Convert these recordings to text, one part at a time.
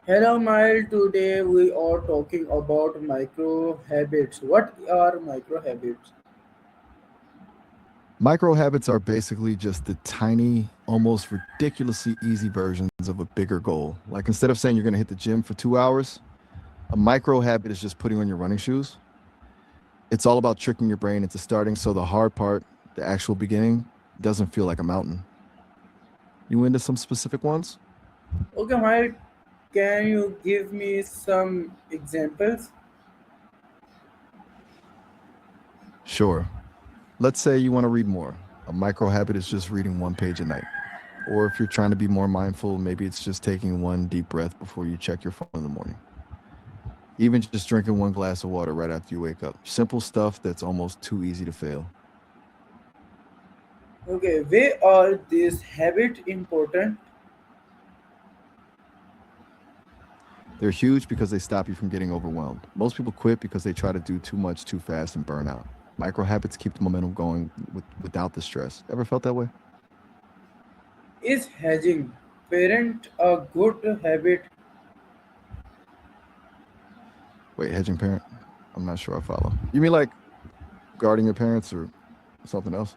Hello, Mile. Today we are talking about micro habits. What are micro habits? Micro habits are basically just the tiny, almost ridiculously easy versions of a bigger goal. Like instead of saying you're going to hit the gym for 2 hours, a micro habit is just putting on your running shoes. It's all about tricking your brain into starting so the hard part, the actual beginning, doesn't feel like a mountain. You into some specific ones? Okay, Mile, can you give me some examples? Sure. Let's say you want to read more. A micro habit is just reading one page a night. Or if you're trying to be more mindful, maybe it's just taking one deep breath before you check your phone in the morning. Even just drinking one glass of water right after you wake up. Simple stuff that's almost too easy to fail. Okay, why are these habits important? They're huge because they stop you from getting overwhelmed. Most people quit because they try to do too much too fast and burn out. Micro habits keep the momentum going without the stress. Ever felt that way? Is hedging parent a good habit? Wait, hedging parent? I'm not sure I follow. You mean like guarding your parents or something else?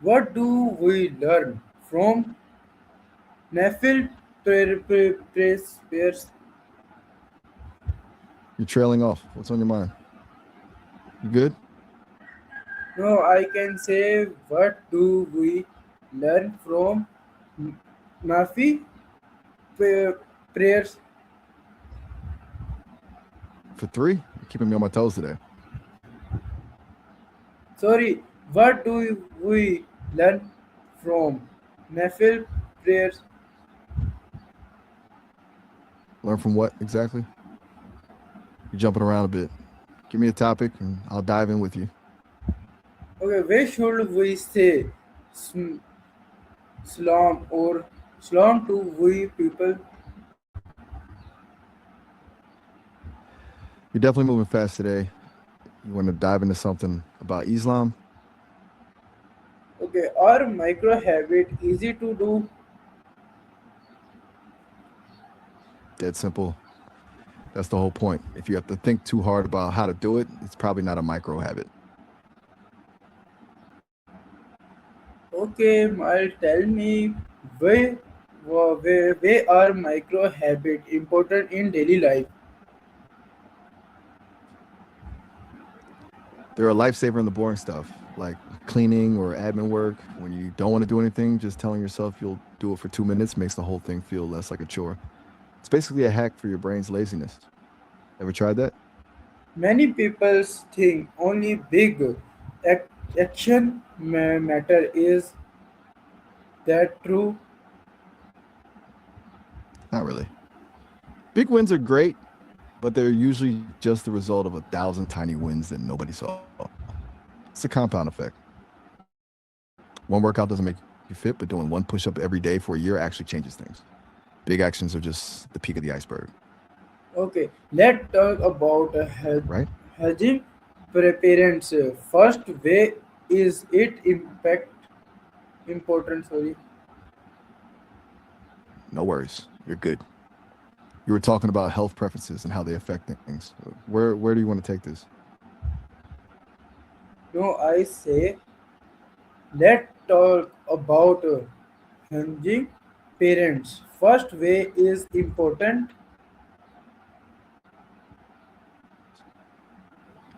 What do we learn from Nafil Prayers? You're trailing off. What's on your mind? You good? No, I can say what do we learn from Nafi prayers? For three? You're keeping me on my toes today. Sorry, what do we learn from Nafil prayers? Learn from what exactly? You're jumping around a bit. Give me a topic and I'll dive in with you. Okay, where should we say sm- Salam or Salam to we people? You're definitely moving fast today. You want to dive into something about Islam? Okay, are micro habit easy to do? Dead simple. That's the whole point. If you have to think too hard about how to do it, it's probably not a micro habit. Okay, I'll tell me why, why are micro habit important in daily life? They're a lifesaver in the boring stuff, like cleaning or admin work. When you don't want to do anything, just telling yourself you'll do it for 2 minutes makes the whole thing feel less like a chore. It's basically a hack for your brain's laziness. Ever tried that? Many people think only big ac- action matter. Is that true? Not really. Big wins are great, but they're usually just the result of 1,000 tiny wins that nobody saw. It's a compound effect. One workout doesn't make you fit, but doing one push up every day for a year actually changes things. Big actions are just the peak of the iceberg, Okay, let's talk about right? hedging preference. First way is it impact important. Sorry. No worries. You're good. You were talking about health preferences and how they affect things. Where do you want to take this? No, I say let's talk about hedging parents. First way is important.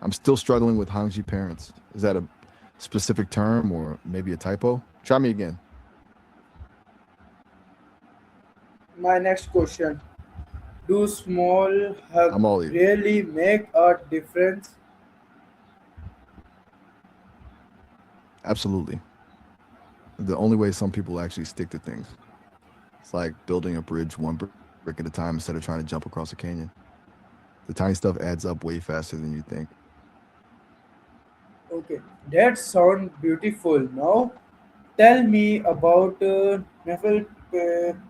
I'm still struggling with Hangji parents. Is that a specific term or maybe a typo? Try me again. My next question. Do small hug I'm all ears. really make a difference? Absolutely. The only way some people actually stick to things. It's like building a bridge one brick at a time instead of trying to jump across a canyon. The tiny stuff adds up way faster than you think. Okay, that sounds beautiful. Now, tell me about navel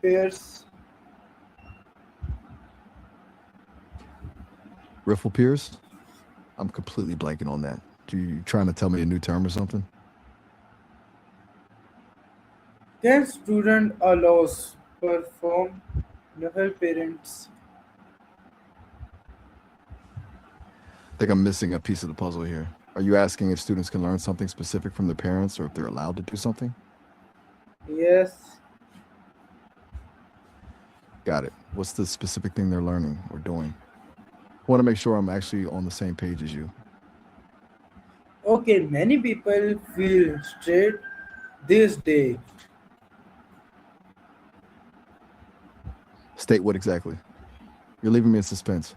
pairs. Riffle peers? I'm completely blanking on that. You trying to tell me a new term or something? Can student allows perform Never parents. I think I'm missing a piece of the puzzle here. Are you asking if students can learn something specific from their parents or if they're allowed to do something? Yes. Got it. What's the specific thing they're learning or doing? I want to make sure I'm actually on the same page as you. Okay, many people feel straight this day. State what exactly? You're leaving me in suspense.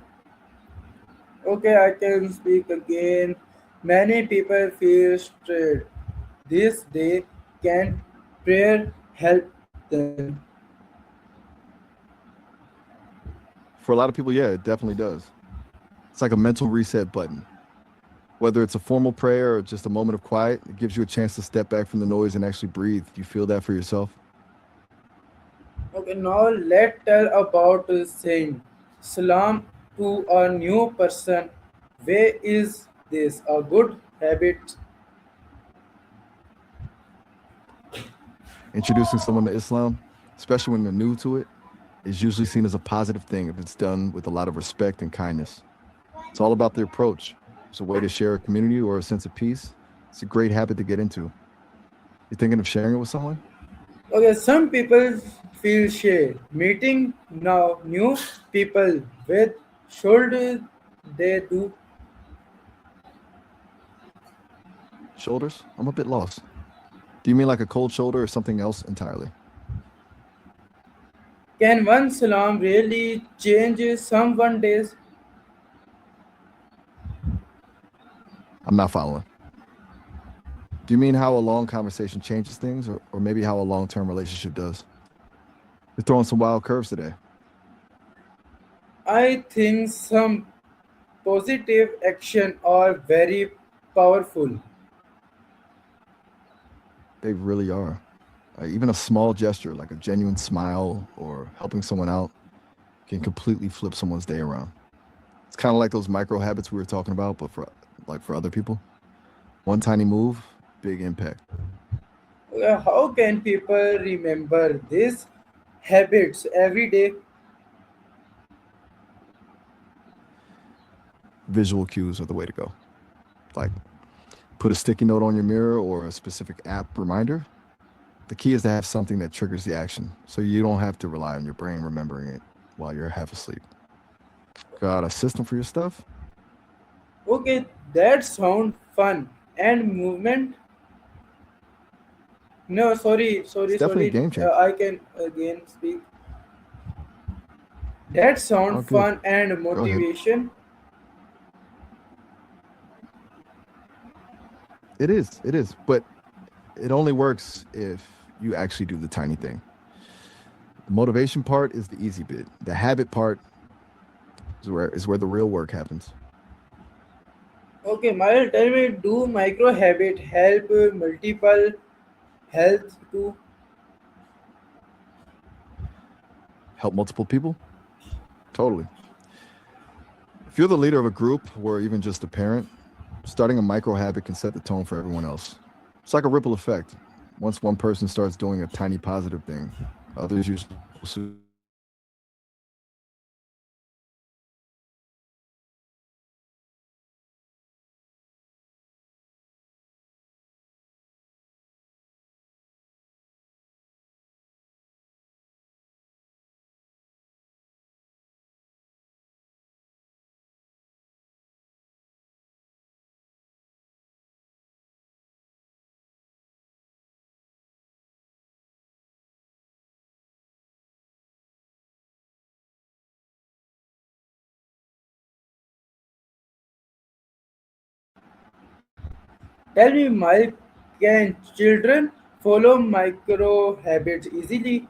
Okay, I can speak again. Many people feel straight this day. Can prayer help them? For a lot of people, yeah, it definitely does. It's like a mental reset button. Whether it's a formal prayer or just a moment of quiet, it gives you a chance to step back from the noise and actually breathe. Do you feel that for yourself? Okay, now let's tell about saying salam to a new person. Where is this a good habit? Introducing someone to Islam, especially when they're new to it, is usually seen as a positive thing if it's done with a lot of respect and kindness. It's all about the approach. It's a way to share a community or a sense of peace. It's a great habit to get into. You thinking of sharing it with someone? Okay, some people feel shy. Meeting now new people with should they do? Shoulders? I'm a bit lost. Do you mean like a cold shoulder or something else entirely? Can one salam really change someone days? I'm not following. Do you mean how a long conversation changes things or maybe how a long term relationship does? You're throwing some wild curves today. I think some positive action are very powerful. They really are. Even a small gesture like a genuine smile or helping someone out can completely flip someone's day around. It's kind of like those micro habits we were talking about, but for other people. One tiny move, big impact. How can people remember these habits every day? Visual cues are the way to go. Like put a sticky note on your mirror or a specific app reminder. The key is to have something that triggers the action so you don't have to rely on your brain remembering it while you're half asleep. Got a system for your stuff? Okay, that sound fun. And movement? No, sorry, It's sorry, definitely a sorry. game changer. I can again speak. That Oh, sound good. fun and Go ahead. motivation. It is. It is. But it only works if you actually do the tiny thing. The motivation part is the easy bit. The habit part is where the real work happens. Okay, Mile, tell me, do micro habit help multiple health too? Help multiple people? Totally. If you're the leader of a group or even just a parent, starting a micro habit can set the tone for everyone else. It's like a ripple effect. Once one person starts doing a tiny positive thing, others usually follow suit. Tell me, Mike, can children follow micro habits easily?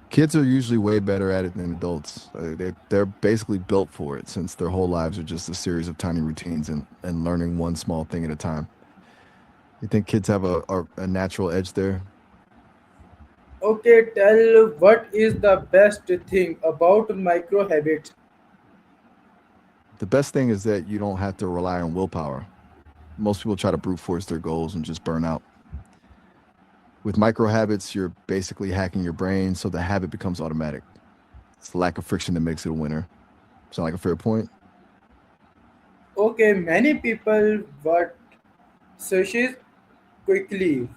Kids are usually way better at it than adults. They're basically built for it since their whole lives are just a series of tiny routines and learning one small thing at a time. You think kids have a natural edge there? Okay, tell what is the best thing about micro habits? The best thing is that you don't have to rely on willpower. Most people try to brute force their goals and just burn out. With micro habits, you're basically hacking your brain so the habit becomes automatic. It's the lack of friction that makes it a winner. Sound like a fair point? Okay, many people what searches quickly.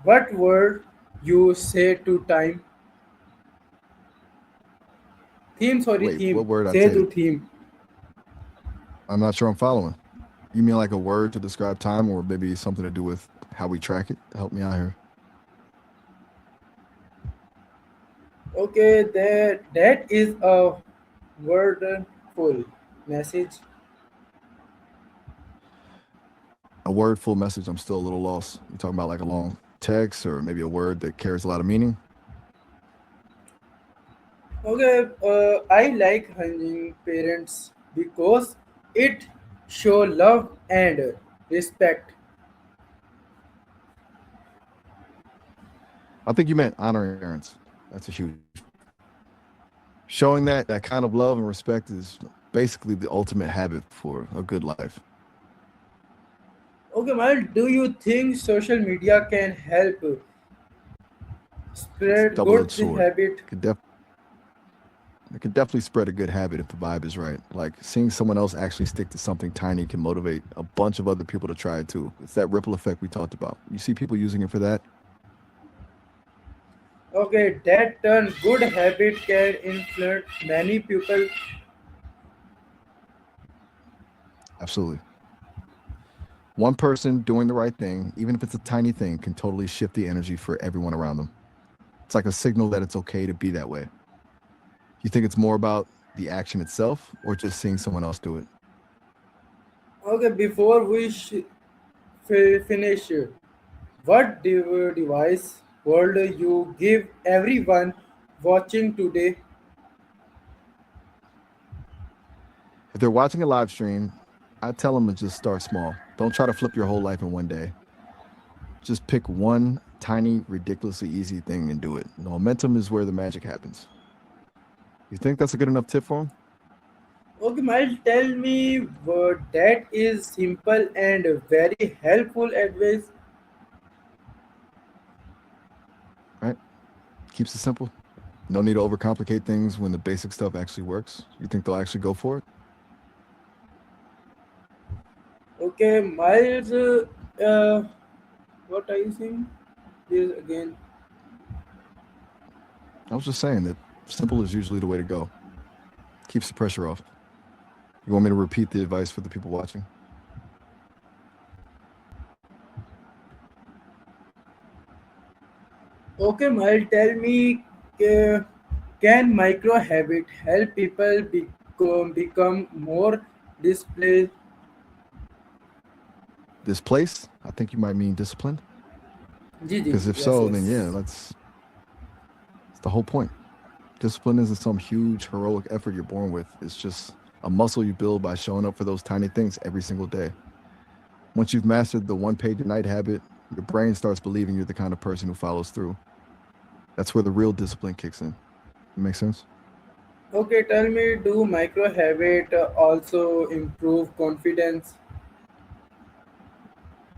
What word you say to time? Theme, sorry, Wait, what theme. word I'd Say say to to? theme. I'm not sure I'm following. You mean like a word to describe time, or maybe something to do with how we track it? Help me out here. Okay, that is a wordful message. A word full message. I'm still a little lost. You talking about like a long text, or maybe a word that carries a lot of meaning? Okay, I like hanging parents because it show love and respect. I think you meant honoring parents. That's a huge one. Showing that kind of love and respect is basically the ultimate habit for a good life. Okay, Mal, do you think social media can help It's a spread double-edged good sword. habit? It could definitely spread a good habit if the vibe is right. Like seeing someone else actually stick to something tiny can motivate a bunch of other people to try it too. It's that ripple effect we talked about. You see people using it for that? Okay, that turn good habit can influence many people. Absolutely. One person doing the right thing, even if it's a tiny thing, can totally shift the energy for everyone around them. It's like a signal that it's okay to be that way. You think it's more about the action itself or just seeing someone else do it? Okay, before we finish, what device world you give everyone watching today? If they're watching a live stream, I tell them to just start small. Don't try to flip your whole life in one day. Just pick one tiny, ridiculously easy thing and do it. The momentum is where the magic happens. You think that's a good enough tip for them? Okay, Miles, tell me what that is simple and very helpful advice. Right? Keeps it simple. No need to overcomplicate things when the basic stuff actually works. You think they'll actually go for it? Okay, Miles, what are you saying? This again. I was just saying that simple is usually the way to go. Keeps the pressure off. You want me to repeat the advice for the people watching? Okay, Miles, tell me, uh, can micro habit help people become more display? This place, I think you might mean disciplined. Ji ji Because if yes so, yes. then yeah, that's the whole point. Discipline isn't some huge heroic effort you're born with. It's just a muscle you build by showing up for those tiny things every single day. Once you've mastered the one page a night habit, your brain starts believing you're the kind of person who follows through. That's where the real discipline kicks in. Make sense? Okay, tell me, do micro habit also improve confidence?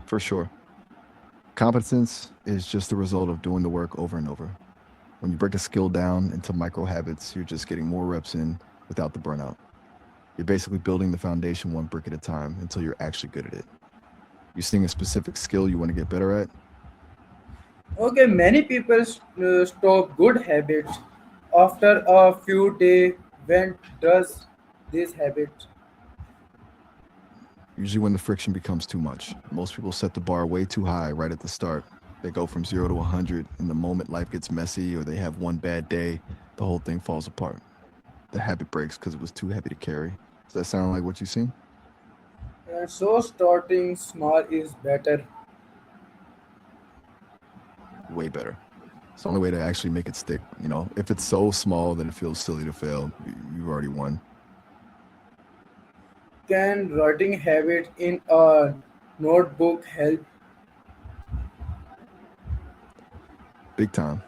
For sure. Competence is just the result of doing the work over and over. When you break a skill down into micro habits, you're just getting more reps in without the burnout. You're basically building the foundation one brick at a time until you're actually good at it. You're seeing a specific skill you want to get better at. Okay, many people stop good habits after a few days. When does this habit? Usually, when the friction becomes too much, most people set the bar way too high right at the start. They go from 0 to 100, and the moment life gets messy or they have one bad day, the whole thing falls apart. The habit breaks because it was too heavy to carry. Does that sound like what you've seen? So starting small is better. Way better. It's the only way to actually make it stick. If it's so small that it feels silly to fail, you've already won. Can writing habit in a notebook help? Big time.